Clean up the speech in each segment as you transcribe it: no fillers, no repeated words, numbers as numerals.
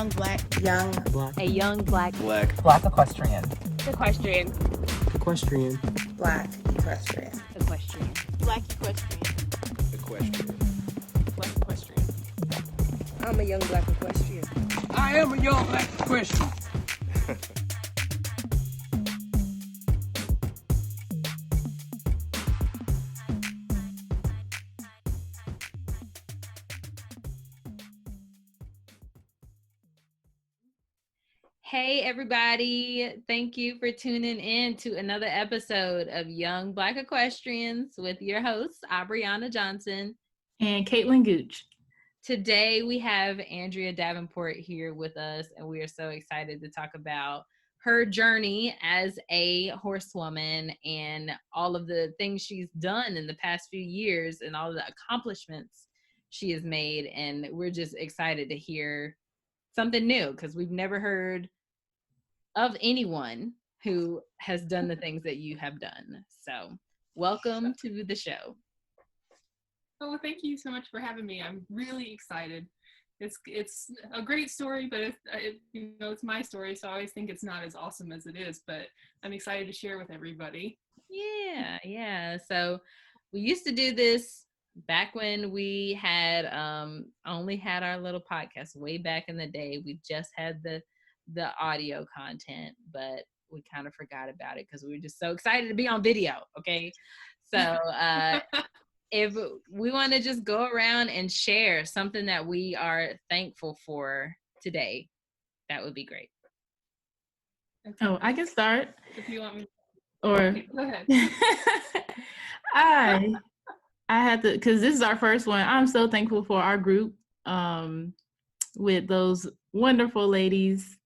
young black A young black equestrian. equestrian. black equestrian. Black equestrian. I'm a young black equestrian. I am a young black equestrian. Hey everybody, thank you for tuning in to another episode of Young Black Equestrians with your hosts, Abriana Johnson and Caitlin Gooch. Today we have Andrea Davenport here with us, and we are so excited to talk about her journey as a horsewoman and all of the things she's done in the past few years and all of the accomplishments she has made. And we're just excited to hear something new because we've never heard of anyone who has done the things that you have done. So welcome to the show. Oh, thank you so much for having me. I'm really excited. It's a great story, but it's my story, so I always think it's not as awesome as it is, but I'm excited to share with everybody. Yeah. So we used to do this back when we had only had our little podcast way back in the day. We just had the audio content, but we kind of forgot about it because we were just so excited to be on video. Okay. So if we want to just go around and share something that we are thankful for today, that would be great. Okay. Oh, I can start. If you want me. Or okay, go ahead. I had to, because this is our first one. I'm so thankful for our group with those wonderful ladies.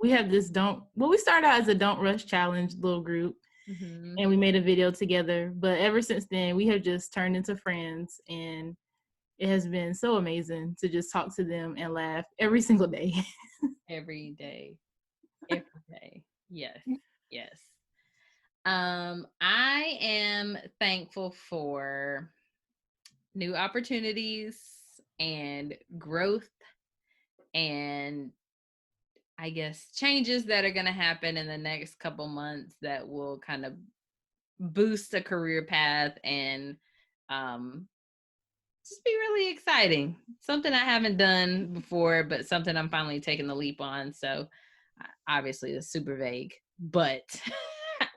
We have this we started out as a Don't Rush Challenge little group, and we made a video together. But ever since then, we have just turned into friends, and it has been so amazing to just talk to them and laugh every single day. Every day. Yes. I am thankful for new opportunities and growth and I guess changes that are going to happen in the next couple months that will kind of boost a career path and just be really exciting. Something I haven't done before, but something I'm finally taking the leap on. So obviously it's super vague, but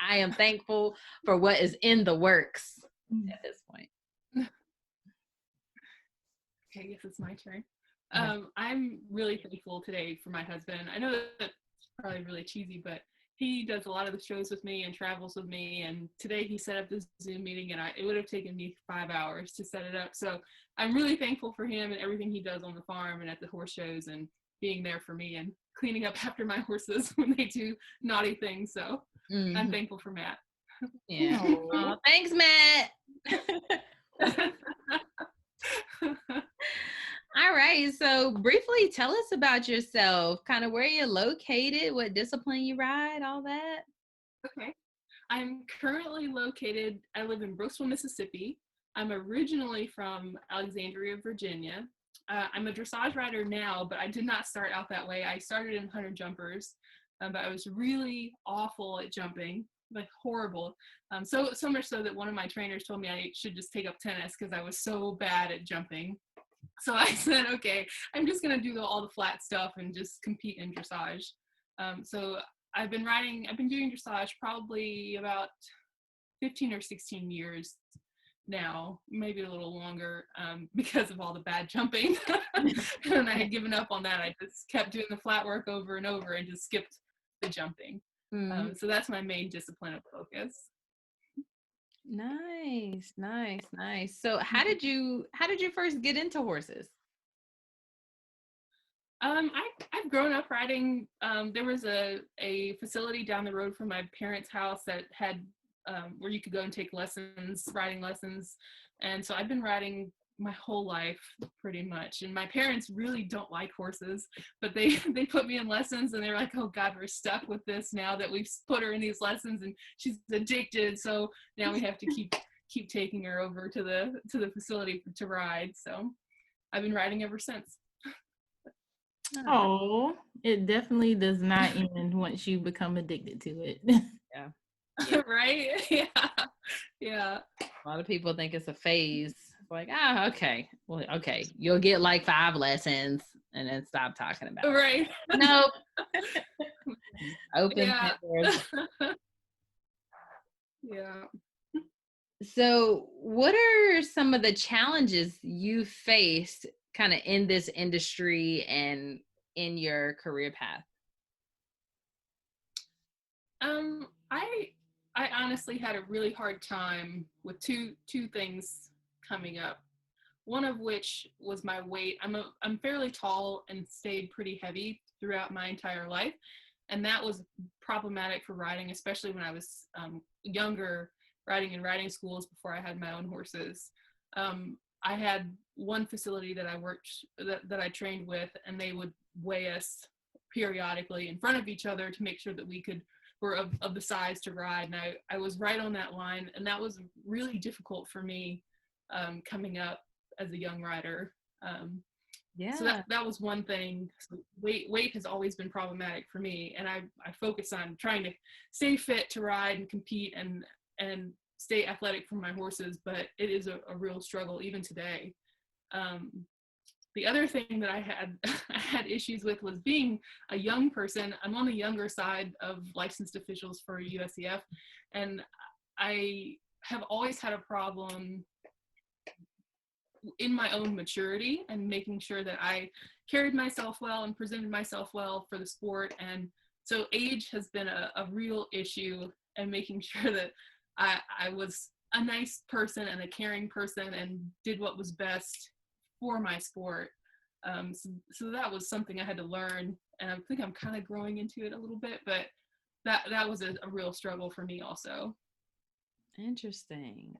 I am thankful for what is in the works at this point. Okay, I guess it's my turn. I'm really thankful today for my husband. I know that's probably really cheesy, but he does a lot of the shows with me and travels with me. And today he set up this Zoom meeting, and it would have taken me 5 hours to set it up. So I'm really thankful for him and everything he does on the farm and at the horse shows and being there for me and cleaning up after my horses when they do naughty things. So I'm thankful for Matt. Yeah. Oh, thanks, Matt. All right. So briefly tell us about yourself, kind of where you're located, what discipline you ride, all that. Okay. I'm currently located, I live in Brooksville, Mississippi. I'm originally from Alexandria, Virginia. I'm a dressage rider now, but I did not start out that way. I started in hunter jumpers, but I was really awful at jumping, like horrible. So much so that one of my trainers told me I should just take up tennis because I was so bad at jumping. So I said, okay, I'm just going to do all the flat stuff and just compete in dressage. So I've been doing dressage probably about 15 or 16 years now, maybe a little longer, because of all the bad jumping. And I had given up on that. I just kept doing the flat work over and over and just skipped the jumping. So that's my main discipline of focus. Nice. So how did you first get into horses? I've grown up riding. There was a facility down the road from my parents' house that had where you could go and take riding lessons. And so I've been riding my whole life pretty much. And my parents really don't like horses, but they put me in lessons and they're like, oh God, we're stuck with this now that we've put her in these lessons and she's addicted. So now we have to keep taking her over to the facility to ride. So I've been riding ever since. Oh, it definitely does not end once you become addicted to it. Yeah. Right? Yeah. A lot of people think it's a phase. It's like, okay. Well, okay. You'll get like 5 lessons and then stop talking about it. Right. Nope. Open Yeah. doors. Yeah. So, what are some of the challenges you faced kind of in this industry and in your career path? I honestly had a really hard time with two things coming up. One of which was my weight. I'm fairly tall and stayed pretty heavy throughout my entire life, and that was problematic for riding, especially when I was younger, riding in riding schools before I had my own horses. I had one facility that I worked that I trained with, and they would weigh us periodically in front of each other to make sure that were of the size to ride, and I was right on that line, and that was really difficult for me coming up as a young rider. So that was one thing. So weight has always been problematic for me, and I focus on trying to stay fit to ride and compete and stay athletic for my horses, but it is a real struggle even today. The other thing that I had issues with was being a young person. I'm on the younger side of licensed officials for USEF, and I have always had a problem in my own maturity and making sure that I carried myself well and presented myself well for the sport. And so age has been a real issue, and making sure that I was a nice person and a caring person and did what was best for my sport. So that was something I had to learn, and I think I'm kind of growing into it a little bit, but that was a real struggle for me also. Interesting.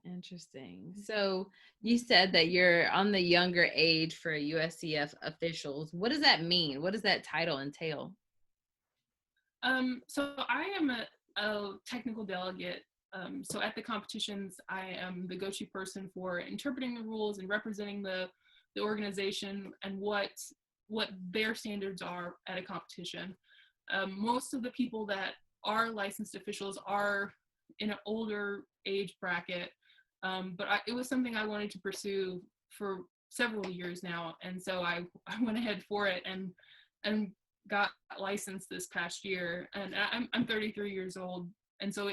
So you said that you're on the younger age for USCF officials. What does that mean? What does that title entail? So I am a technical delegate. So at the competitions, I am the go-to person for interpreting the rules and representing the organization and what their standards are at a competition. Most of the people that are licensed officials are in an older age bracket, but it was something I wanted to pursue for several years now, and so I went ahead for it and got licensed this past year. And I'm 33 years old, and so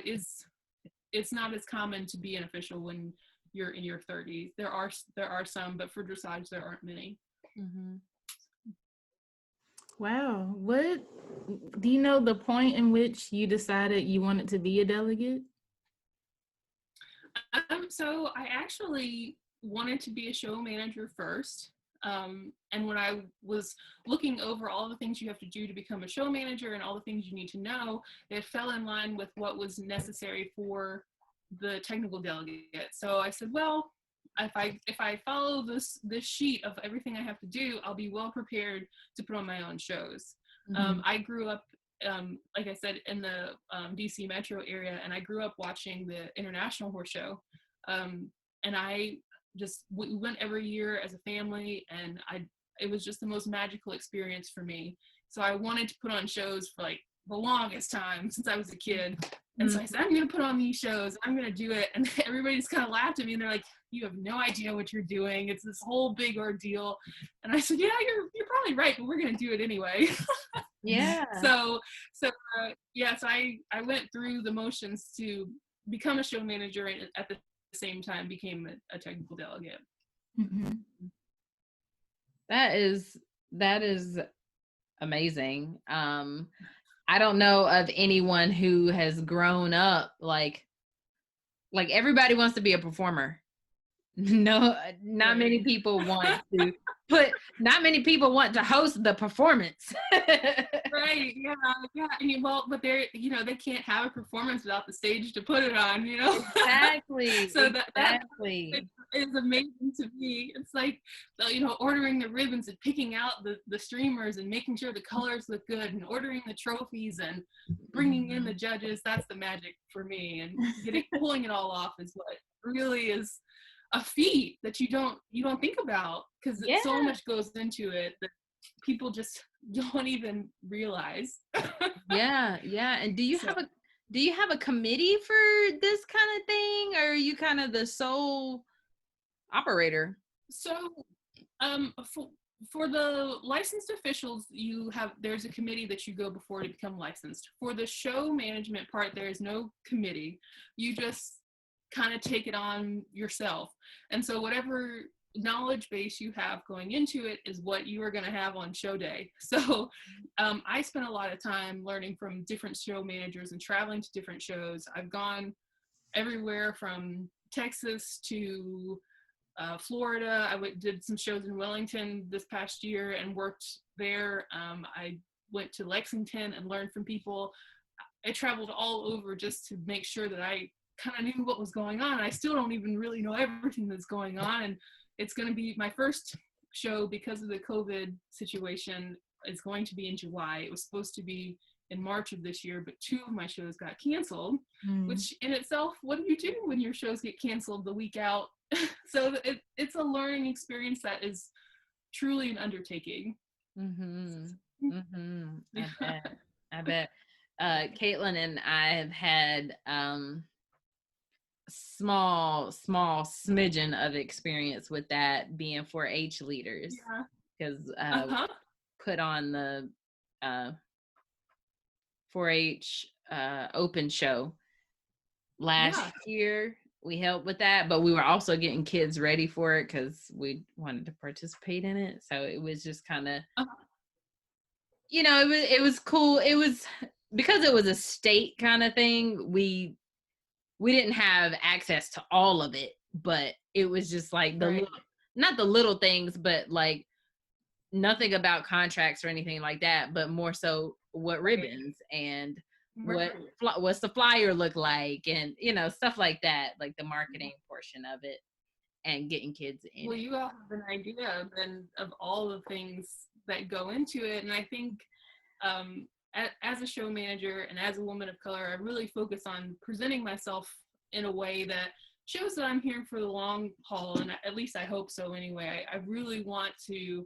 it's not as common to be an official when you're in your 30s. There are some, but for dressage there aren't many. Mm-hmm. Wow. What do you know the point in which you decided you wanted to be a delegate? So I actually wanted to be a show manager first. And when I was looking over all the things you have to do to become a show manager and all the things you need to know, it fell in line with what was necessary for the technical delegate. So I said, well, if I follow this sheet of everything I have to do, I'll be well prepared to put on my own shows. Mm-hmm. I grew up, like I said, in the DC metro area, and I grew up watching the International Horse Show. And we went every year as a family, and it was just the most magical experience for me. So I wanted to put on shows for like the longest time since I was a kid. And so I said, I'm going to put on these shows. I'm going to do it. And everybody just kind of laughed at me, and they're like, you have no idea what you're doing. It's this whole big ordeal. And I said, yeah, you're probably right, but we're going to do it anyway. Yeah. So I went through the motions to become a show manager, and at the same time became a technical delegate. Mm-hmm. That is amazing. I don't know of anyone who has grown up like everybody wants to be a performer. No, not many people want to not many people want to host the performance. Right. Yeah. But they can't have a performance without the stage to put it on, Exactly. So that is amazing to me. It's like, ordering the ribbons and picking out the streamers and making sure the colors look good and ordering the trophies and bringing in the judges. That's the magic for me, and pulling it all off is what really is a feat that you don't think about, because so much goes into it people just don't even realize. Yeah. And do you have a committee for this kind of thing, or are you kind of the sole operator? So for the licensed officials, there's a committee that you go before to become licensed. For the show management part, there is no committee. You just kind of take it on yourself. And so whatever knowledge base you have going into it is what you are going to have on show day. So I spent a lot of time learning from different show managers and traveling to different shows. I've gone everywhere from Texas to Florida. Did some shows in Wellington this past year and worked there. I went to Lexington and learned from people. I traveled all over just to make sure that I kind of knew what was going on. I still don't even really know everything that's going on. And it's going to be my first show because of the COVID situation. It's going to be in July. It was supposed to be in March of this year, but 2 of my shows got canceled, which in itself, what do you do when your shows get canceled the week out? So it's a learning experience that is truly an undertaking. I bet. Caitlin and I have had small smidgen of experience with that, being 4-H leaders, because put on the 4-H open show last year. We helped with that, but we were also getting kids ready for it because we wanted to participate in it. So it was just kind of, it was cool. It was because it was a state kind of thing. We didn't have access to all of it, but it was just like not the little things, but like nothing about contracts or anything like that, but more so what ribbons and what's the flyer look like, and stuff like that, like the marketing portion of it and getting kids in. Well, you all have an idea of all the things that go into it, and I think as a show manager and as a woman of color, I really focus on presenting myself in a way that shows that I'm here for the long haul, and at least I hope so anyway. I really want to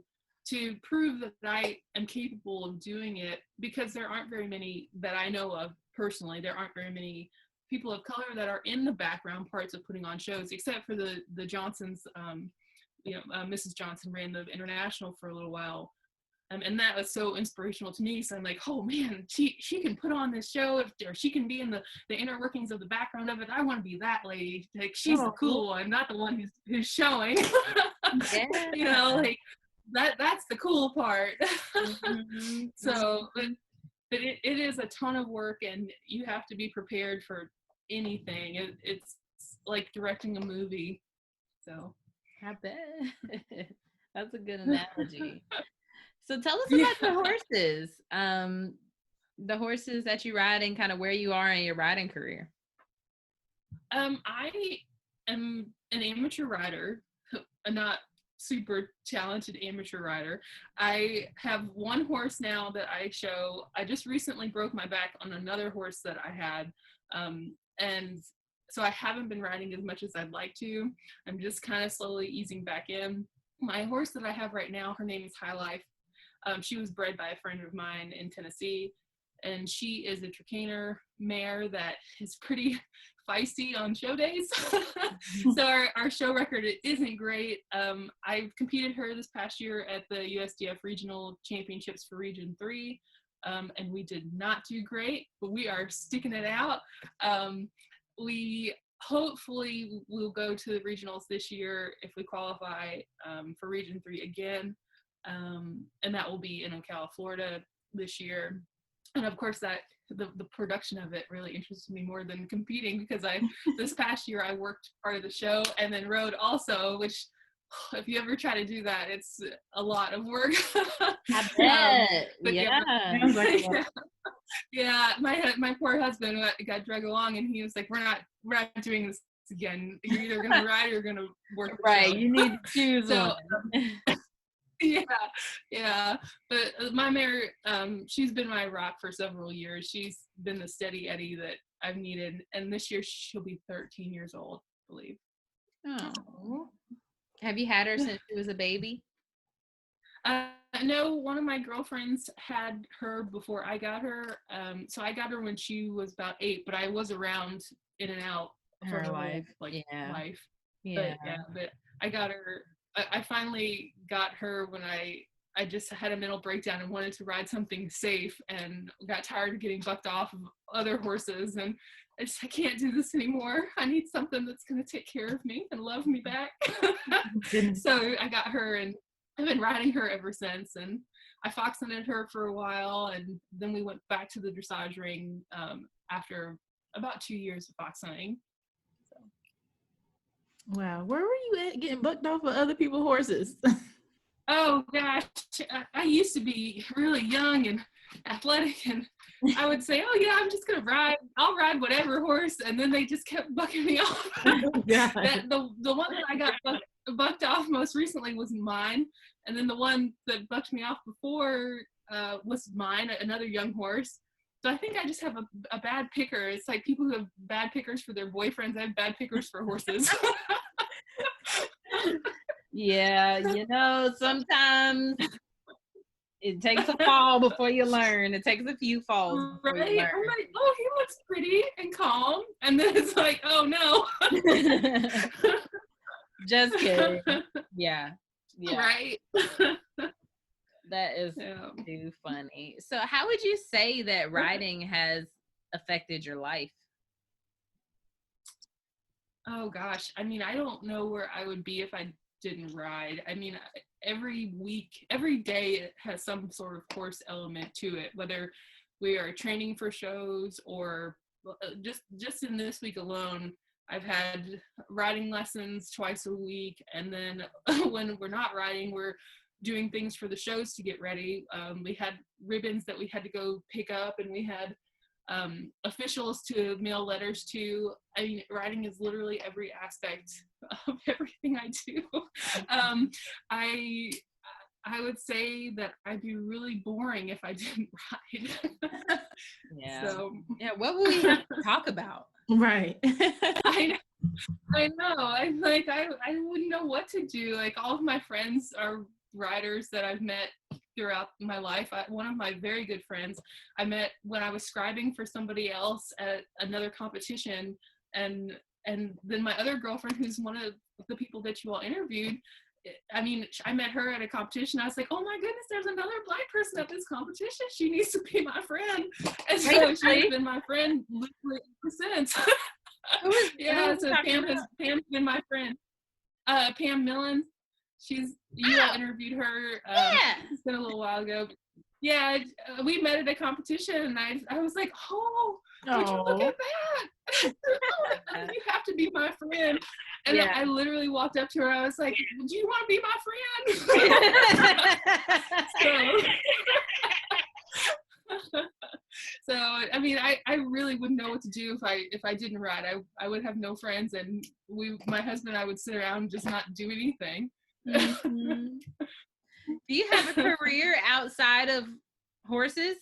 prove that I am capable of doing it, because there aren't very many that I know of personally. There aren't very many people of color that are in the background parts of putting on shows, except for the Johnsons. Mrs. Johnson ran the International for a little while. And that was so inspirational to me. So I'm like, oh man, she can put on this show, or she can be in the inner workings of the background of it. I want to be that lady. Like, she's the cool one, not the one who's showing. Like that's the cool part. So, but it is a ton of work, and you have to be prepared for anything. It's like directing a movie. So I bet. That's a good analogy. So tell us about the horses. The horses that you ride and kind of where you are in your riding career. I am an amateur rider, a not super talented amateur rider. I have one horse now that I show. I just recently broke my back on another horse that I had. And so I haven't been riding as much as I'd like to. I'm just kind of slowly easing back in. My horse that I have right now, her name is Heyyy. She was bred by a friend of mine in Tennessee, and she is a Trakehner mare that is pretty feisty on show days. So our show record isn't great. I competed her this past year at the USDF Regional Championships for Region 3, and we did not do great, but we are sticking it out. We hopefully will go to the regionals this year if we qualify for Region 3 again. And that will be in Ocala, Florida this year. And of course that the production of it really interests me more than competing, because this past year I worked part of the show and then rode also, which if you ever try to do that, it's a lot of work. I bet. My poor husband got dragged along, and he was like, we're not doing this again. You're either gonna ride or you're gonna work. Right, you need to choose one. Yeah. But my mare, she's been my rock for several years. She's been the steady Eddie that I've needed. And this year she'll be 13 years old, I believe. Oh. Have you had her since she was a baby? No, one of my girlfriends had her before I got her. So I got her when she was about 8, but I was around in and out for Her her life. whole life. Yeah. But I got her. I finally got her when I just had a mental breakdown and wanted to ride something safe, and got tired of getting bucked off of other horses, and I can't do this anymore. I need something that's going to take care of me and love me back. So I got her, and I've been riding her ever since. And I fox hunted her for a while, and then we went back to the dressage ring after about 2 years of fox hunting. Wow, where were you at getting bucked off of other people's horses? Oh gosh, I used to be really young and athletic, and I would say, oh yeah, I'm just gonna ride, I'll ride whatever horse, and then they just kept bucking me off. The one that I got bucked off most recently was mine, and then the one that bucked me off before was mine, another young horse. So I think I just have a bad picker. It's like people who have bad pickers for their boyfriends, I have bad pickers for horses. Yeah, sometimes it takes a fall before you learn. It takes a few falls before you learn. I'm like, oh, he looks pretty and calm. And then it's like, oh no. Just kidding. Yeah. Right. That is too funny. So how would you say that riding has affected your life? Oh gosh. I mean, I don't know where I would be if I didn't ride. I mean, every week, every day it has some sort of course element to it, whether we are training for shows or just in this week alone, I've had riding lessons twice a week. And then when we're not riding, we're doing things for the shows to get ready. We had ribbons that we had to go pick up, and we had officials to mail letters to. I mean, riding is literally every aspect of everything I do. I would say that I'd be really boring if I didn't ride. Yeah. So what will we have to talk about? Right. I know. I'm like, I wouldn't know what to do. Like, all of my friends are riders that I've met throughout my life. One of my very good friends I met when I was scribing for somebody else at another competition, and then my other girlfriend, who's one of the people that you all interviewed, I mean, I met her at a competition. I was like, oh my goodness, there's another Black person at this competition. She needs to be my friend. And so she's been my friend literally ever since. So Pam's been my friend. Pam Millen. You all interviewed her. It's been a little while ago. Yeah, we met at a competition, and I was like, oh, would you look at that? You have to be my friend. And then I literally walked up to her. I was like, do you want to be my friend? So I mean, I really wouldn't know what to do if I didn't ride. I would have no friends, and my husband and I would sit around and just not do anything. Mm-hmm. Do you have a career outside of horses?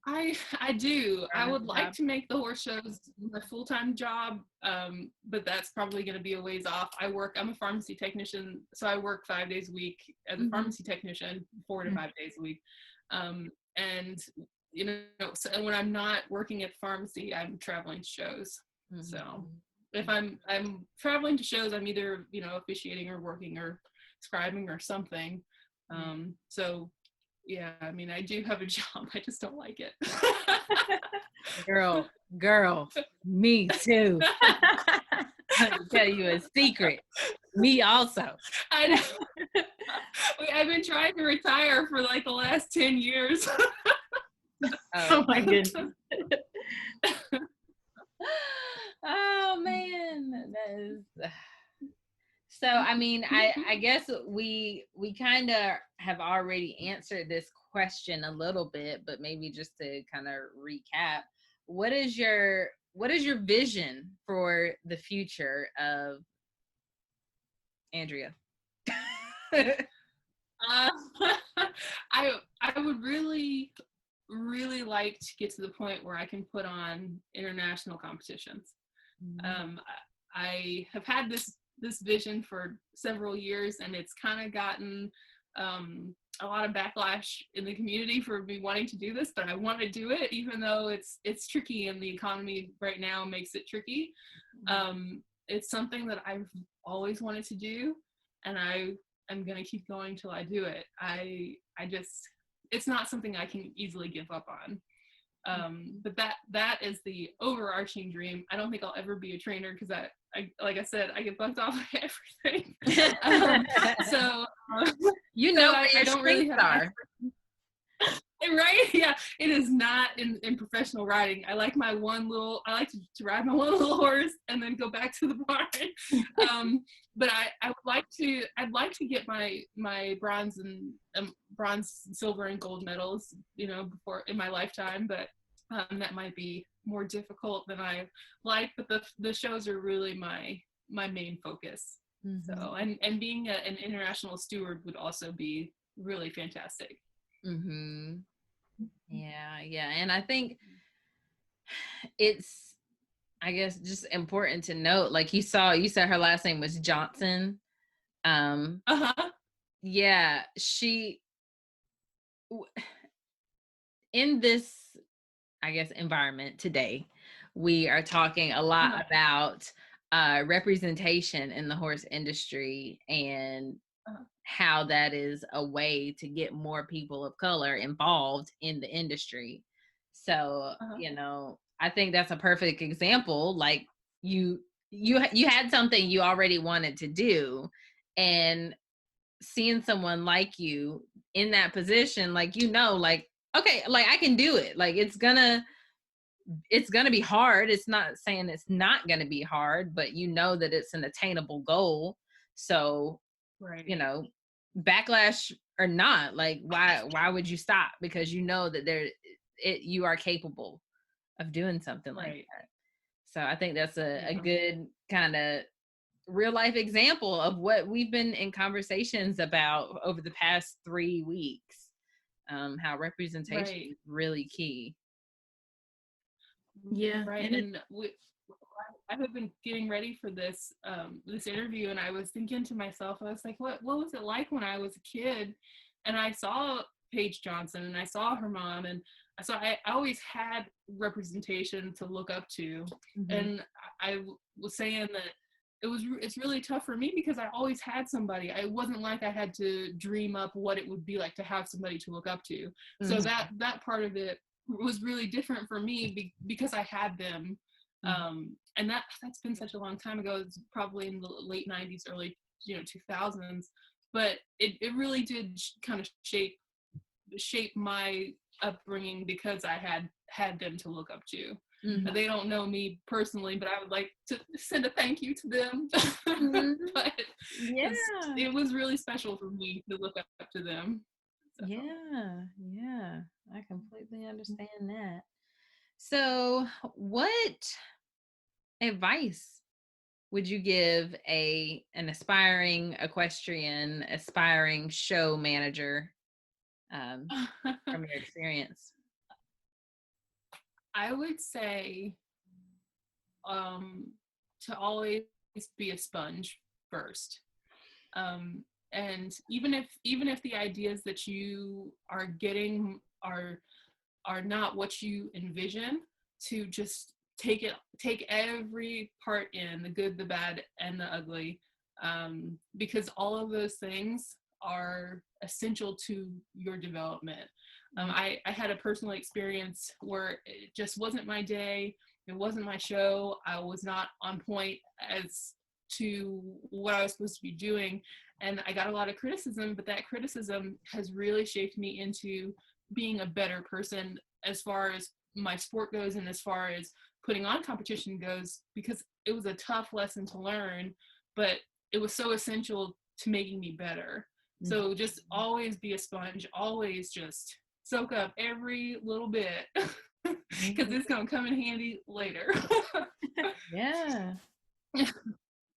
I do. I would like to make the horse shows my full-time job, but that's probably going to be a ways off. I'm a pharmacy technician, so I work 5 days a week as a pharmacy technician, 4 to 5 days a week. And so when I'm not working at pharmacy, I'm traveling to shows. Mm-hmm. So if I'm traveling to shows, I'm either officiating or working or scribing or something. So yeah, I mean, I do have a job. I just don't like it. Girl, me too. I'll tell you a secret. Me also. I know. I've been trying to retire for like the last 10 years. Oh my goodness. Oh man, that is. So I mean, I guess we kind of have already answered this question a little bit, but maybe just to kind of recap, what is your vision for the future of Andrea? I would really like to get to the point where I can put on international competitions. Mm-hmm. I have had this vision for several years, and it's kind of gotten a lot of backlash in the community for me wanting to do this, but I want to do it, even though it's tricky and the economy right now makes it tricky. It's something that I've always wanted to do, and I'm gonna keep going till I do it. I just, it's not something I can easily give up on. But that is the overarching dream. I don't think I'll ever be a trainer because I like I said, I get bugged off by everything. So you know, so I don't really have right? Yeah, it is not in professional riding. I like I like to ride my one little horse and then go back to the barn. But I'd like to get my bronze and silver and gold medals, before in my lifetime, but that might be more difficult than I like, but the shows are really my main focus. Mm-hmm. So, and being an international steward would also be really fantastic. Mm-hmm. Yeah. And I think it's, I guess, just important to note, like you said her last name was Johnson. Yeah, in this, I guess, environment today, we are talking a lot about representation in the horse industry and how that is a way to get more people of color involved in the industry. So, I think that's a perfect example. Like you had something you already wanted to do, and seeing someone like you in that position, like, like, okay, like I can do it. Like it's gonna be hard. It's not saying it's not gonna be hard, but that it's an attainable goal. So, right. Backlash or not, like why would you stop? Because that you are capable of doing something like that. So I think that's a good kind of real life example of what we've been in conversations about over the past 3 weeks. How representation is really key. Yeah. Right. And I have been getting ready for this this interview, and I was thinking to myself, I was like, what was it like when I was a kid and I saw Paige Johnson and I saw her mom, and so I always had representation to look up to. Mm-hmm. And I was saying that it's really tough for me because I always had somebody. It wasn't like I had to dream up what it would be like to have somebody to look up to. Mm-hmm. So that part of it was really different for me because I had them. And that's been such a long time ago. It's probably in the late 90s, early 2000s, but it really did kind of shape my upbringing because I had them to look up to. Mm-hmm. They don't know me personally, but I would like to send a thank you to them. Mm-hmm. But it was really special for me to look up to them. So. Yeah, I completely understand that. So what advice would you give an aspiring equestrian, aspiring show manager from your experience? I would say to always be a sponge first. And even if the ideas that you are getting are not what you envision, to just take every part in, the good, the bad, and the ugly, because all of those things are essential to your development. I had a personal experience where it just wasn't my day. It wasn't my show. I was not on point as to what I was supposed to be doing. And I got a lot of criticism, but that criticism has really shaped me into being a better person as far as my sport goes and as far as putting on competition goes, because it was a tough lesson to learn, but it was so essential to making me better. Mm-hmm. So just always be a sponge, always just soak up every little bit, because it's going to come in handy later. Yeah,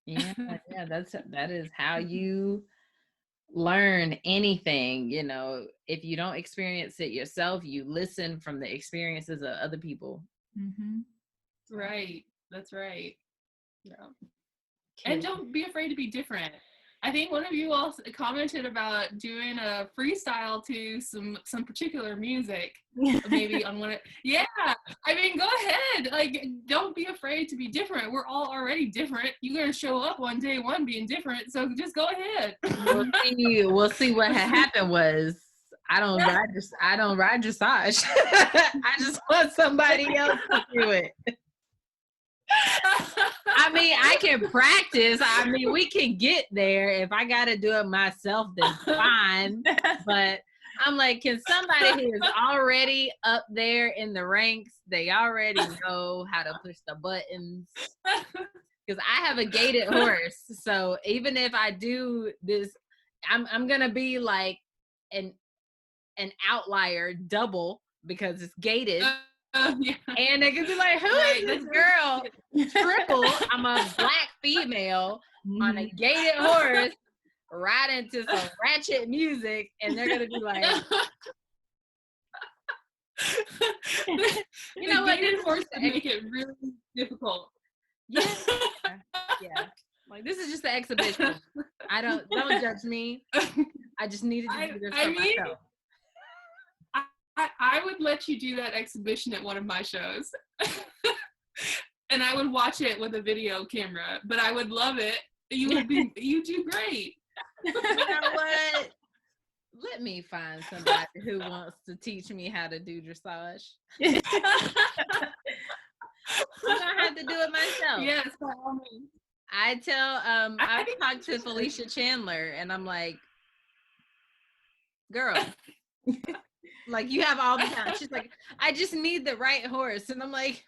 that is how you learn anything. If you don't experience it yourself, you listen from the experiences of other people. Mm-hmm. Right, that's right. Yeah. And don't be afraid to be different. I think one of you all commented about doing a freestyle to some particular music, maybe on one of, yeah, I mean, go ahead. Like, don't be afraid to be different. We're all already different. You're going to show up on day one being different, so just go ahead. We'll see what had happened was I don't ride dressage. I just want somebody else to do it. I mean, I can practice. I mean, we can get there. If I got to do it myself, then fine. But I'm like, can somebody who is already up there in the ranks, they already know how to push the buttons. Because I have a gated horse. So even if I do this, I'm going to be like an outlier double because it's gated. Yeah. And they could be like, who is this girl? Triple. I'm a black female on a gated horse riding to some ratchet music, and they're gonna be like, you know what? Gated horse to make it really difficult. Yeah. Like, this is just an exhibition. Don't judge me. I just needed to do this for myself. I would let you do that exhibition at one of my shows. And I would watch it with a video camera, but I would love it. You do great. You know what? Let me find somebody who wants to teach me how to do dressage. I'm gonna have to do it myself. Yes, by all means. I talked to Felicia Chandler, and I'm like, girl, like, you have all the time. She's like, I just need the right horse. And I'm like,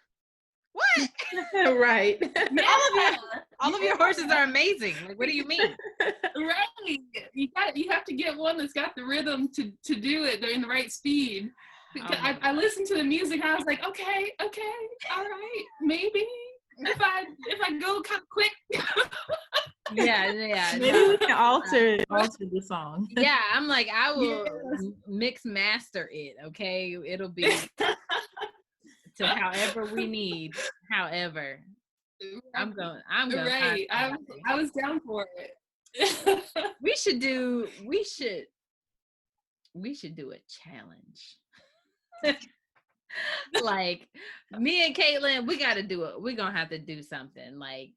what? Right. All of your horses are amazing. Like, what do you mean? Right. You have to get one that's got the rhythm to do it. They're in the right speed. I listened to the music and I was like, okay, all right, maybe if I go kind of quick. Yeah. Maybe we can alter the song. Yeah, I'm like, I will mix master it. Okay, it'll be to however we need. However, I'm going. Right. I was down for it. We should do a challenge. Like, me and Caitlin, we got to do it. We're gonna have to do something like,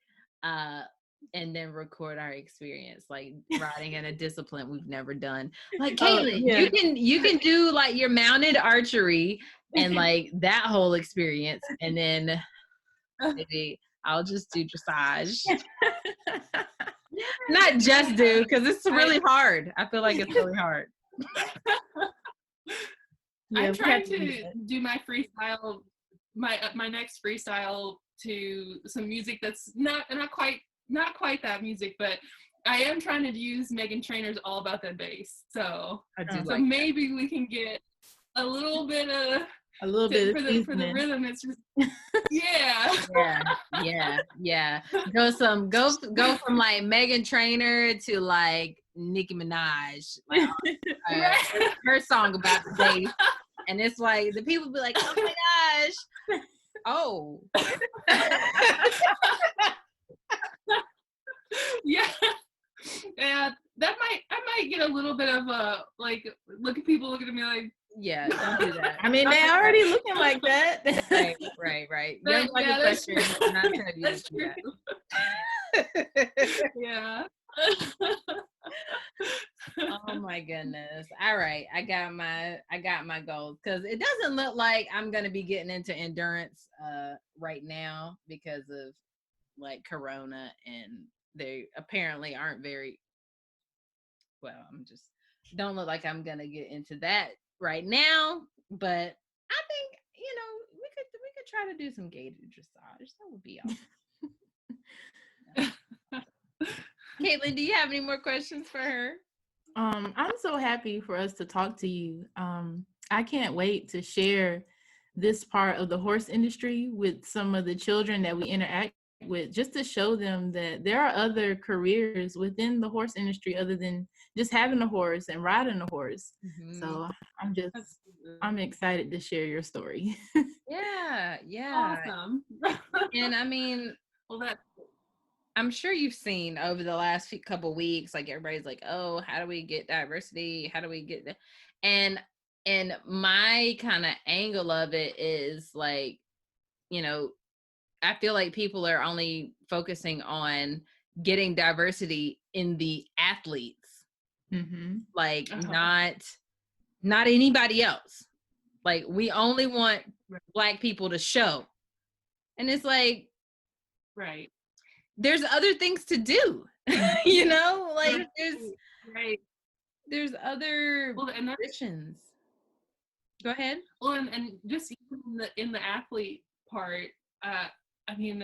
and then record our experience, like riding in a discipline we've never done. Like, Caitlin, you can do like your mounted archery and like that whole experience, and then maybe I'll just do dressage. Not just do, because it's really hard. I feel like it's really hard. I'm trying to do my freestyle, my next freestyle to some music that's not quite that music, but I am trying to use Meghan Trainor's "All About That Bass." So maybe we can get a little bit for the rhythm. It's just yeah. Go from like Meghan Trainor to like Nicki Minaj, like, her song about the bass, and it's like the people be like, oh my gosh, oh. Yeah, I might get a little bit of a like people looking at me like, yeah, don't do that. I mean, they already looking like that. Right. That's true. That's true. Yeah. Oh my goodness. All right, I got my goals, because it doesn't look like I'm gonna be getting into endurance right now because of like Corona, and they apparently aren't very well. Don't look like I'm gonna get into that right now, but I think, we could try to do some gated dressage. That would be awesome. Caitlin, do you have any more questions for her? I'm so happy for us to talk to you. I can't wait to share this part of the horse industry with some of the children that we interact with, just to show them that there are other careers within the horse industry other than just having a horse and riding a horse. Mm-hmm. So I'm excited to share your story. Yeah. Awesome. And I mean, well, I'm sure you've seen over the last couple weeks, like everybody's like, oh, how do we get diversity? How do we get the, and my kind of angle of it is like, you know, I feel like people are only focusing on getting diversity in the athletes, like not anybody else. Like we only want Black people to show, and it's like, right. there's other things to do. You know, like there's other positions. Go ahead. Well, and just in the athlete part, I mean,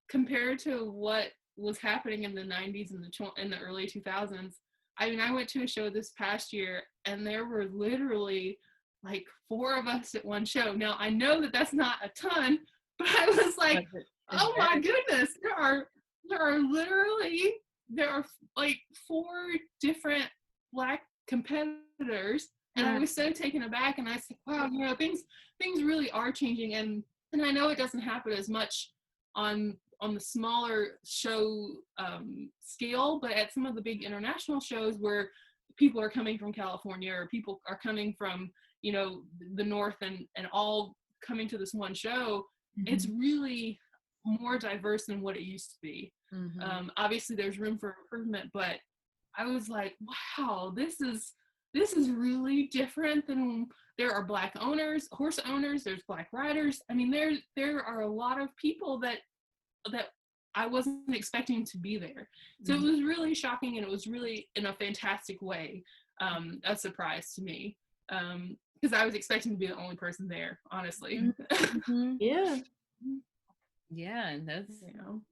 compared to what was happening in the 90s and in the early 2000s, I mean, I went to a show this past year, and there were literally like 4 of us at one show. Now, I know that that's not a ton, but I was like, oh my goodness, there are like 4 different Black competitors, and I was so taken aback, and I said, wow, you know, things really are changing, and I know it doesn't happen as much on the smaller show scale, but at some of the big international shows where people are coming from California, or people are coming from, you know, the North, and all coming to this one show, it's really more diverse than what it used to be. Obviously there's room for improvement, but I was like, wow, this is really different than, there are Black owners, horse owners, there's Black riders. I mean, there are a lot of people that I wasn't expecting to be there. So it was really shocking, and it was really, in a fantastic way, a surprise to me. Because I was expecting to be the only person there, honestly. Yeah. Yeah, and that's, you know,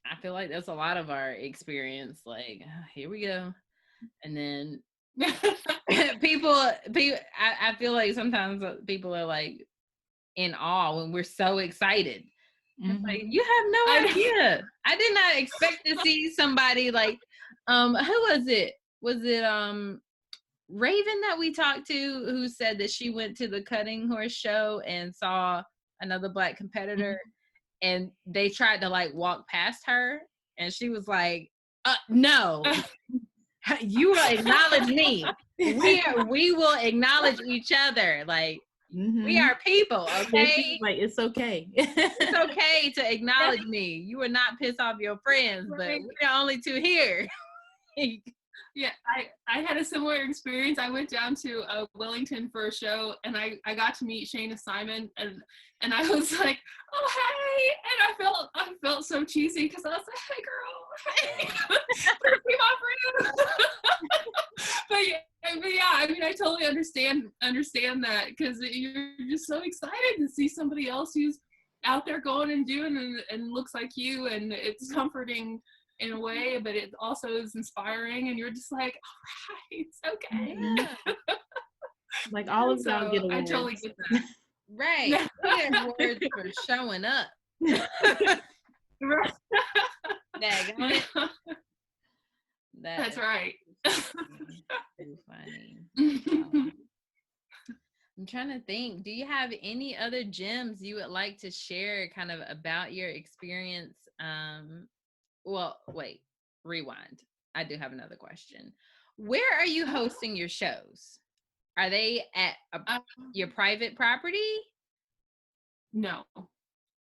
I feel like that's a lot of our experience. Like, here we go. And then people, I feel like sometimes people are like in awe when we're so excited. It's like, you have no idea. I did not expect to see somebody like, who was it? Was it Raven that we talked to, who said that she went to the cutting horse show and saw another Black competitor, and they tried to like walk past her, and she was like, no, you will acknowledge me. We will acknowledge each other. Like, we are people, okay? Like, it's okay. It's okay to acknowledge me. You will not piss off your friends, but we're the only 2 here. Yeah, I had a similar experience. I went down to Wellington for a show, and I got to meet Shayna Simon, and I was like, oh, hey, and I felt so cheesy, because I was like, hey, girl, hey, be my friend. but yeah, I mean, I totally understand that, because you're just so excited to see somebody else who's out there going and doing and looks like you, and it's comforting in a way, but it also is inspiring, and you're just like, all right, it's okay. Yeah. Like, all of y'all get awards. I totally get that. Right. We get awards for showing up. Right. That's right. Too funny. I'm trying to think. Do you have any other gems you would like to share kind of about your experience? Well, wait, rewind. I do have another question. Where are you hosting your shows? Are they at your private property? No.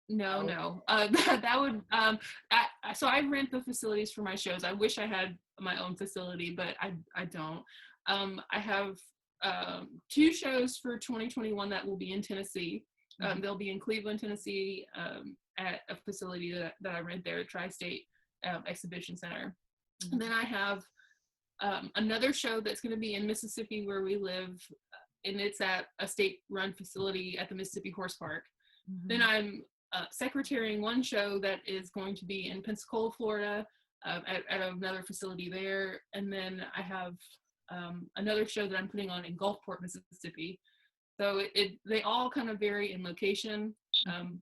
That would so I rent the facilities for my shows. I wish I had my own facility, but I don't. I have 2 shows for 2021 that will be in Tennessee. They'll be in Cleveland, Tennessee, at a facility that I rent there, Tri-State Exhibition Center. And then I have another show that's going to be in Mississippi, where we live, and it's at a state-run facility at the Mississippi Horse Park. Then I'm secretarying one show that is going to be in Pensacola, Florida, at another facility there. And then I have another show that I'm putting on in Gulfport, Mississippi. So they all kind of vary in location,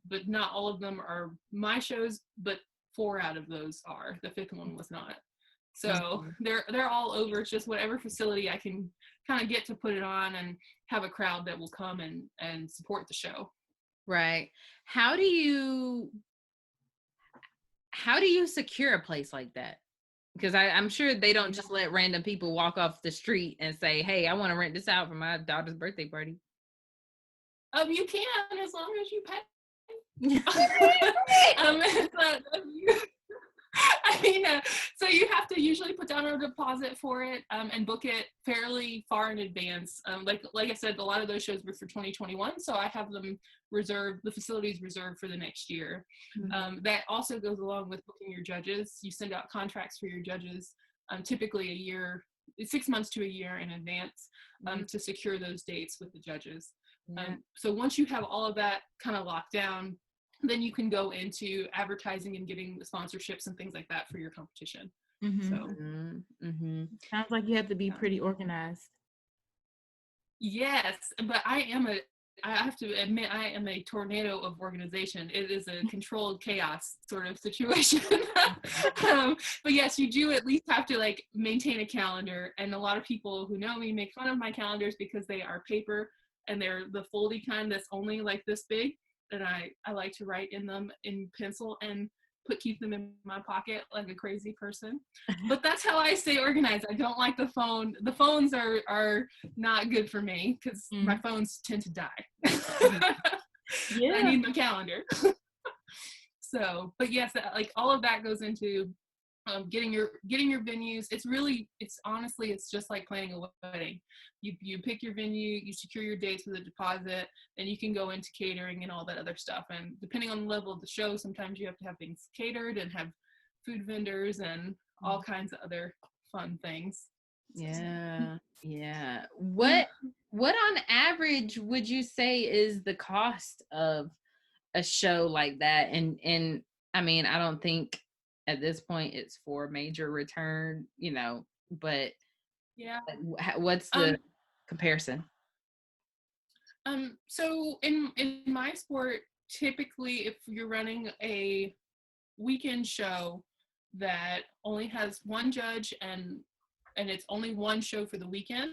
but not all of them are my shows, but 4 out of those are. The 5th one was not. So they're all over. It's just whatever facility I can kind of get to put it on and have a crowd that will come and support the show. Right. How do you how do you secure a place like that? Because I'm sure they don't just let random people walk off the street and say, hey, I want to rent this out for my daughter's birthday party. You can, as long as you pay. I mean, so you have to usually put down a deposit for it and book it fairly far in advance. Like I said, a lot of those shows were for 2021, so I have them reserved, the facilities reserved for the next year. That also goes along with booking your judges. You send out contracts for your judges typically a year, 6 months to a year in advance to secure those dates with the judges. So once you have all of that kind of locked down, then you can go into advertising and getting the sponsorships and things like that for your competition. So sounds like you have to be pretty organized. Yes, but I have to admit, I am a tornado of organization. It is a controlled chaos sort of situation. But yes, you do at least have to like maintain a calendar. And a lot of people who know me make fun of my calendars because they are paper and they're the foldy kind that's only like this big. And I like to write in them in pencil and keep them in my pocket like a crazy person. But that's how I stay organized. I don't like the phone. The phones are not good for me because my phones tend to die. I need my calendar. So, but yes, like all of that goes into getting your venues. It's honestly, it's just like planning a wedding. You pick your venue, you secure your dates with a deposit, then you can go into catering and all that other stuff. And depending on the level of the show, sometimes you have to have things catered and have food vendors and all kinds of other fun things. Yeah. What on average would you say is the cost of a show like that? And I mean, I don't think at this point it's for major return, but yeah, what's the comparison? So in my sport, typically if you're running a weekend show that only has one judge and it's only one show for the weekend,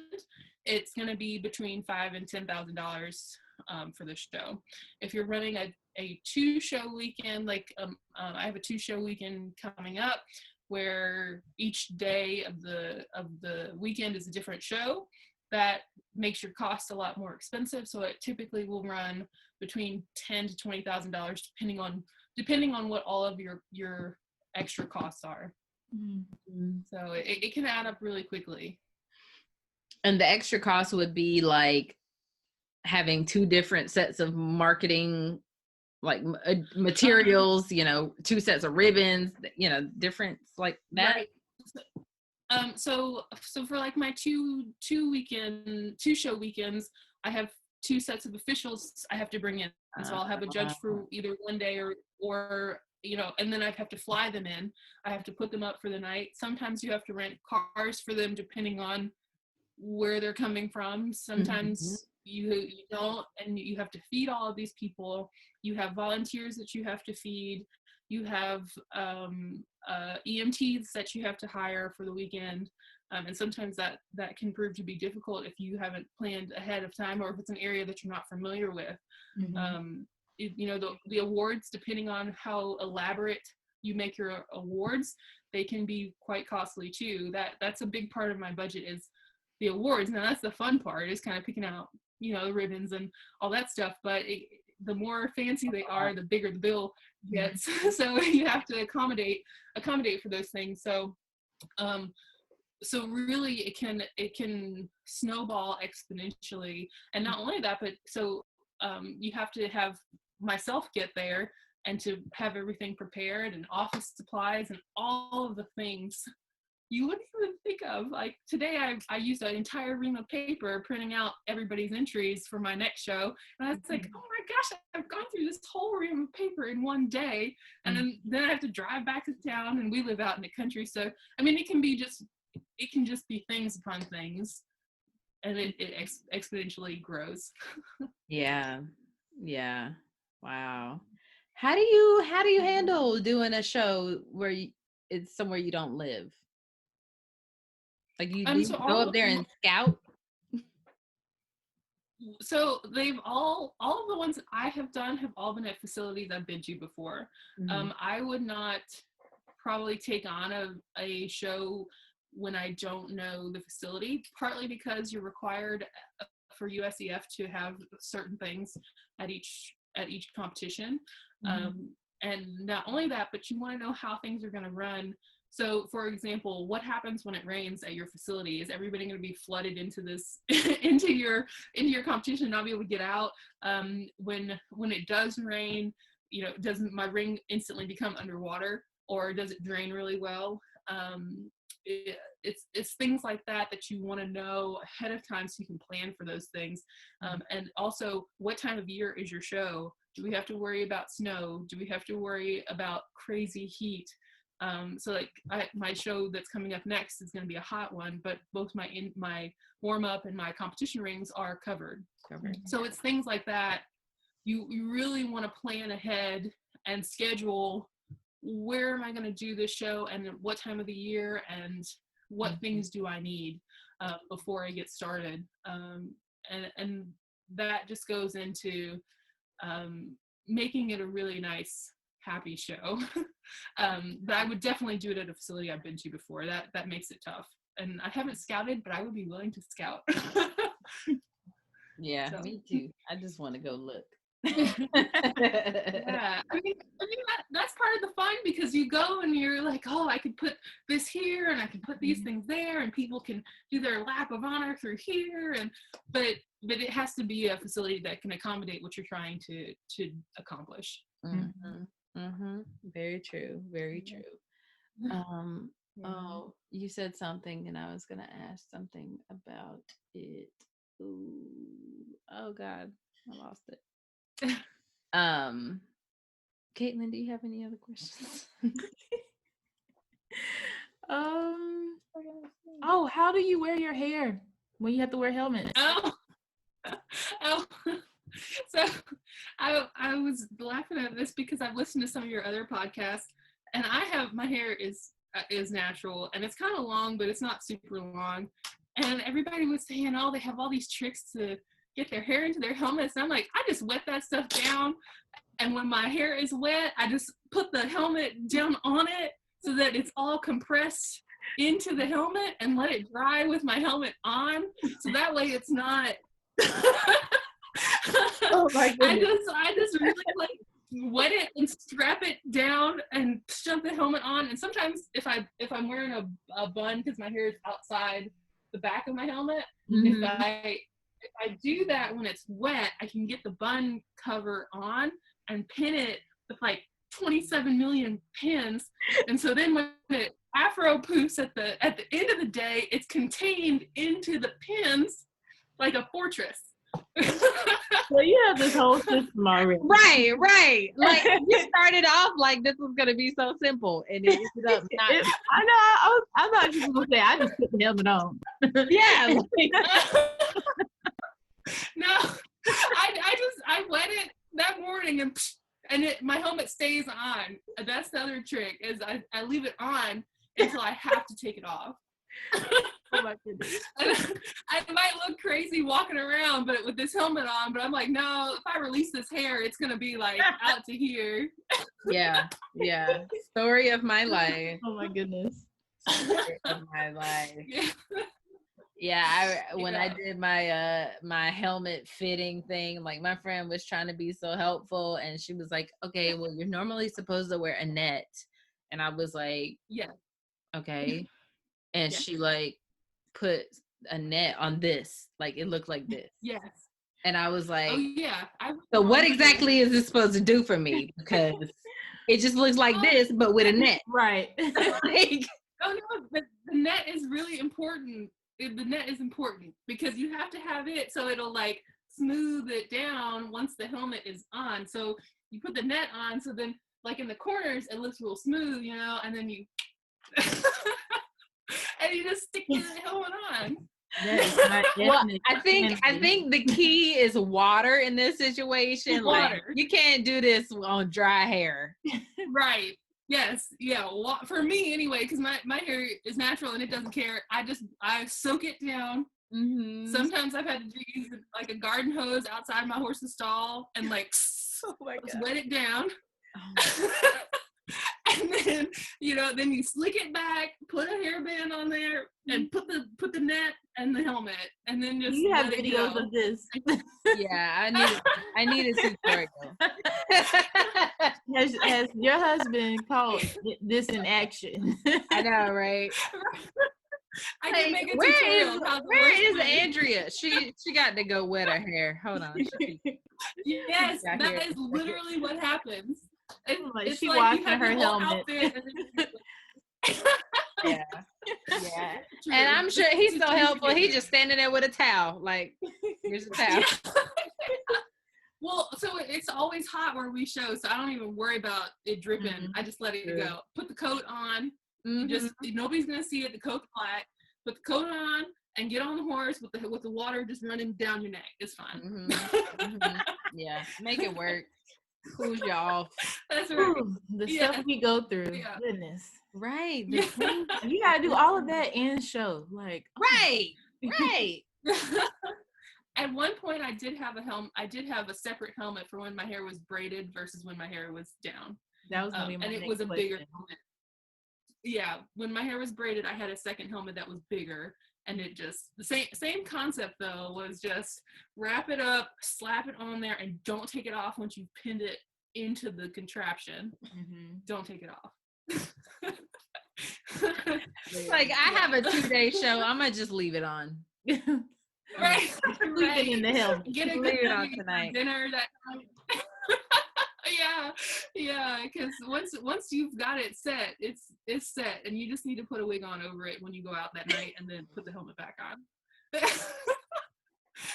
it's going to be between $5,000 and $10,000 for the show. If you're running a 2-show weekend, like I have a 2-show weekend coming up where each day of the weekend is a different show, that makes your cost a lot more expensive. So it typically will run between $10,000 to $20,000 depending on what all of your extra costs are. So it can add up really quickly. And the extra cost would be like having 2 different sets of marketing, like materials, 2 sets of ribbons, different like that. Right. So for like my 2-show weekends, I have 2 sets of officials I have to bring in. So I'll have a judge for either one day or and then I have to fly them in. I have to put them up for the night. Sometimes you have to rent cars for them depending on where they're coming from. Sometimes you don't, and you have to feed all of these people. You have volunteers that you have to feed. You have EMTs that you have to hire for the weekend. And sometimes that can prove to be difficult if you haven't planned ahead of time or if it's an area that you're not familiar with. The awards, depending on how elaborate you make your awards, they can be quite costly too. That's a big part of my budget is the awards. Now that's the fun part, is kind of picking out, the ribbons and all that stuff. But the more fancy they are, the bigger the bill gets. So you have to accommodate for those things. So really it can snowball exponentially. And not only that, but so you have to have myself get there and to have everything prepared and office supplies and all of the things you wouldn't even think of. Like today I used an entire ream of paper printing out everybody's entries for my next show. And I was like, oh my gosh, I've gone through this whole ream of paper in one day. And then I have to drive back to town, and we live out in the country. So, I mean, it can just be things upon things, and it exponentially grows. Yeah. Wow. How do you handle doing a show where it's somewhere you don't live? Like you go up there and scout? So they've all of the ones that I have done have all been at facilities I've been to before. I would not probably take on a show when I don't know the facility, partly because you're required for USEF to have certain things at each competition. And not only that, but you want to know how things are going to run. So, for example, what happens when it rains at your facility? Is everybody going to be flooded into this, into your competition and not be able to get out? When it does rain, you know, doesn't my ring instantly become underwater, or does it drain really well? It's things like that you want to know ahead of time so you can plan for those things. And also, what time of year is your show? Do we have to worry about snow? Do we have to worry about crazy heat? So like my show that's coming up next is going to be a hot one, but both my warm up and my competition rings are covered. So it's things like that. You really want to plan ahead and schedule, where am I going to do this show and what time of the year and what things do I need before I get started. And that just goes into making it a really nice, happy show. But I would definitely do it at a facility I've been to before. That makes it tough. And I haven't scouted, but I would be willing to scout. Yeah, So. me too. I just want to go look. Yeah, I mean that's part of the fun, because you go and you're like, oh, I could put this here and I can put these things there, and people can do their lap of honor through here, but it has to be a facility that can accommodate what you're trying to accomplish. Very true, very true. Oh, you said something and I was gonna ask something about it. Ooh. Oh God, I lost it. Caitlin, do you have any other questions? Oh, how do you wear your hair when you have to wear helmets? Oh. So I was laughing at this because I've listened to some of your other podcasts, and my hair is natural, and it's kind of long, but it's not super long. And everybody was saying, oh, they have all these tricks to get their hair into their helmets. And I'm like, I just wet that stuff down. And when my hair is wet, I just put the helmet down on it so that it's all compressed into the helmet and let it dry with my helmet on. So that way it's not. Oh my goodness. I just really like wet it and strap it down and shove the helmet on. And sometimes if I'm wearing a bun, because my hair is outside the back of my helmet, if I do that when it's wet, I can get the bun cover on and pin it with like 27 million pins. And so then when it afro poofs at the end of the day, it's contained into the pins like a fortress. Well, you have this whole system already. Right. Like you started off like this was gonna be so simple, and it ended up not. I know. I thought you were gonna say I just put the helmet on. Yeah. No, I wet it that morning and my helmet stays on. That's the other trick, is I leave it on until I have to take it off. Oh my goodness. I might look crazy walking around, but with this helmet on. But I'm like, no, if I release this hair, it's gonna be like out to here. Yeah. Story of my life. Oh my goodness. Story of my life. Yeah, when I did my helmet fitting thing, like my friend was trying to be so helpful, and she was like, okay, well, you're normally supposed to wear a net. And I was like, yeah, okay. And she like put a net on this, like it looked like this. Yes. And I was like, oh yeah. So what exactly is this supposed to do for me? Because it just looks like this, but with a net. Right. Like, oh no, but the net is really important. The net is important because you have to have it so it'll like smooth it down once the helmet is on. So you put the net on, so then like in the corners it looks real smooth, you know, and then you and you just stick the helmet on. Well, I think the key is water in this situation. Water. Like you can't do this on dry hair. Right. Yes. Yeah. For me anyway, because my hair is natural and it doesn't care. I soak it down. Mm-hmm. Sometimes I've had to use like a garden hose outside my horse's stall and like wet it down. And then, then you slick it back, put a hairband on there, and put the net and the helmet, and then just you have let it videos go. of this. Yeah, I need a tutorial. Has your husband caught this in action? I know, right? I can make a Where tutorial. of how to where wash is my- Andrea? She got to go wet her hair. Hold on. Yes, Got that here. is literally what happens. It's she like washing you have her your whole helmet. outfit and then Yeah. Yeah. True. And I'm sure he's so True. helpful. He's just standing there with a towel. Like, here's a towel. Yeah. Well, so it's always hot where we show, so I don't even worry about it dripping. Mhm. I just let it True. go. Put the coat on. Mhm. Just nobody's gonna see it. The coat's black. Put the coat on and get on the horse with the water just running down your neck. It's fine. Yeah, make it work. Cools you off. That's right. Ooh, the Yeah. stuff we go through. Yeah. Goodness. Right. Yeah. You gotta do all of that and show. Like, Right. Right. At one point, I did have a helmet. I did have a separate helmet for when my hair was braided versus when my hair was down. that was gonna be my And it next was a bigger question. helmet. Yeah, when my hair was braided, I had a second helmet that was bigger, and it just the same concept though was just wrap it up, slap it on there, and don't take it off once you've pinned it into the contraption. Mhm. Don't take it off. Like, I have a 2-day show. I'm going to just leave it on. Right, Sleeping in the helmet. Get a Leave good it on movie for tonight. dinner that night. Yeah, because once you've got it set, it's set, and you just need to put a wig on over it when you go out that night, and then put the helmet back on.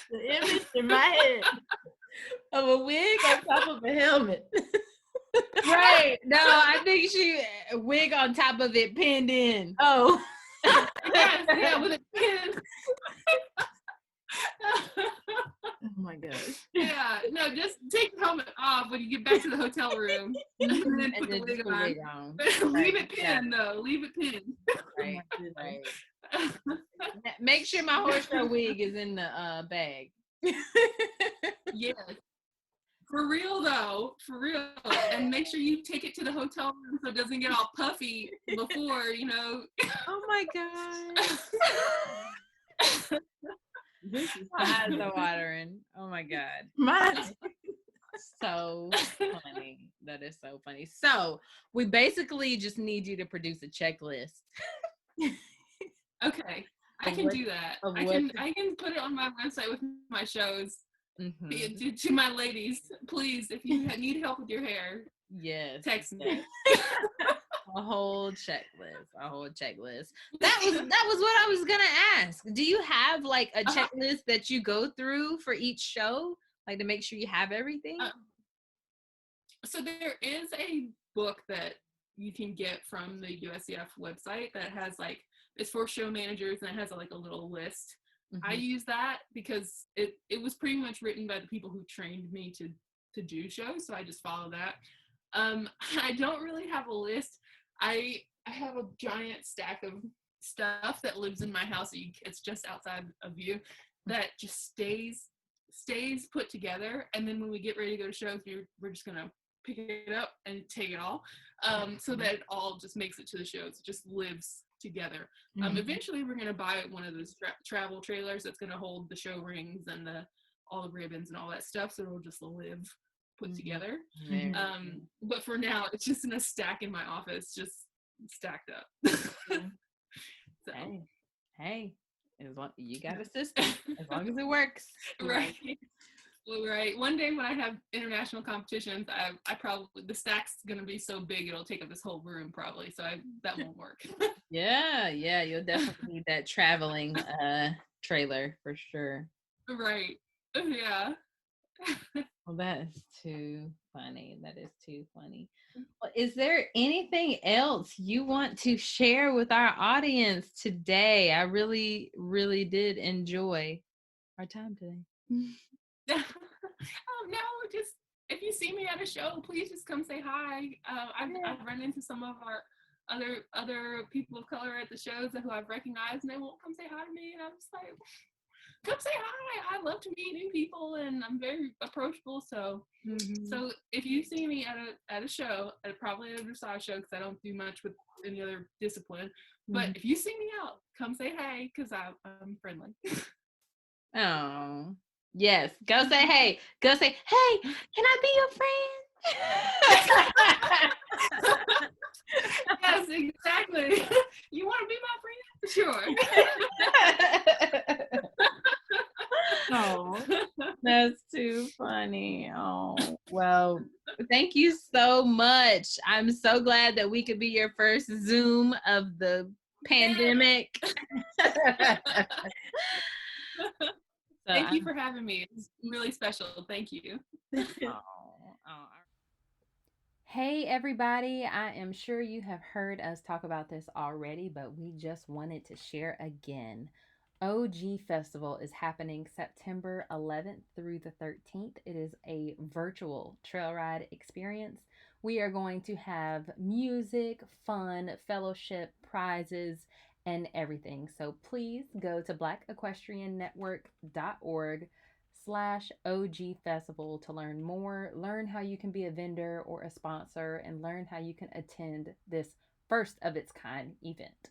The image in my head of a wig on top of a helmet. Right. No, I think she wig on top of it pinned in. Oh. Yes, yeah, with a pin. Oh my gosh. Yeah, no, just take the helmet off when you get back to the hotel room, and then And put then the just wig put on. wig on. Leave Right, it pinned though. Leave it pinned. Right. Right. Make sure my horse-show wig is in the bag. Yes. For real though, for real. And make sure you take it to the hotel room so it doesn't get all puffy before, Oh my god. This is My eyes are watering. Oh my god. mine. So funny. That is so funny. So we basically just need you to produce a checklist. Okay. I Of can what- do that. of I what- can put it on my website with my shows. Mhm. To my ladies, please, if you need help with your hair, Yes. text me. yes. A whole checklist. That was what I was gonna ask. Do you have like a checklist that you go through for each show, like to make sure you have everything? So there is a book that you can get from the USEF website that has it's for show managers, and it has a little list. I use that because it was pretty much written by the people who trained me to do shows, so I just follow that. I don't really have a list. I have a giant stack of stuff that lives in my house. It's just outside of view that just stays put together, and then when we get ready to go to shows, we're just gonna pick it up and take it all, so that it all just makes it to the shows. It just lives together. Eventually we're going to buy one of those travel trailers that's going to hold the show rings and all the ribbons and all that stuff, so it'll just live put together. But for now, it's just in a stack in my office, just stacked up. So. Hey, as long you got a system, as long as it works. Right. Well, right. One day when I have international competitions, I probably, the stack's gonna be so big it'll take up this whole room probably. So that won't work. Yeah, you'll definitely need that traveling trailer for sure. Right. Yeah. Well, that is too funny. Well, is there anything else you want to share with our audience today? I really, really did enjoy our time today. No, just if you see me at a show, please just come say hi. I've run into some of our other people of color at the shows who I've recognized, and they won't come say hi to me, and I'm just like, come say hi. I love to meet new people, and I'm very approachable. So, so if you see me at a show, probably at a dressage show, because I don't do much with any other discipline. But if you see me out, come say hey, because I'm friendly. Oh, yes. Go say hey. Go say, hey, can I be your friend? Yes, exactly. You want to be my friend? Sure. Oh, that's too funny. Oh, well, thank you so much. I'm so glad that we could be your first Zoom of the pandemic. Thank you for having me. It's really special. Thank you. Hey everybody, I am sure you have heard us talk about this already, but we just wanted to share again. OG Festival is happening September 11th through the 13th. It is a virtual trail ride experience. We are going to have music, fun, fellowship, prizes, and everything. So please go to blackequestriannetwork.org/OG Festival to learn more, learn how you can be a vendor or a sponsor, and learn how you can attend this first of its kind event.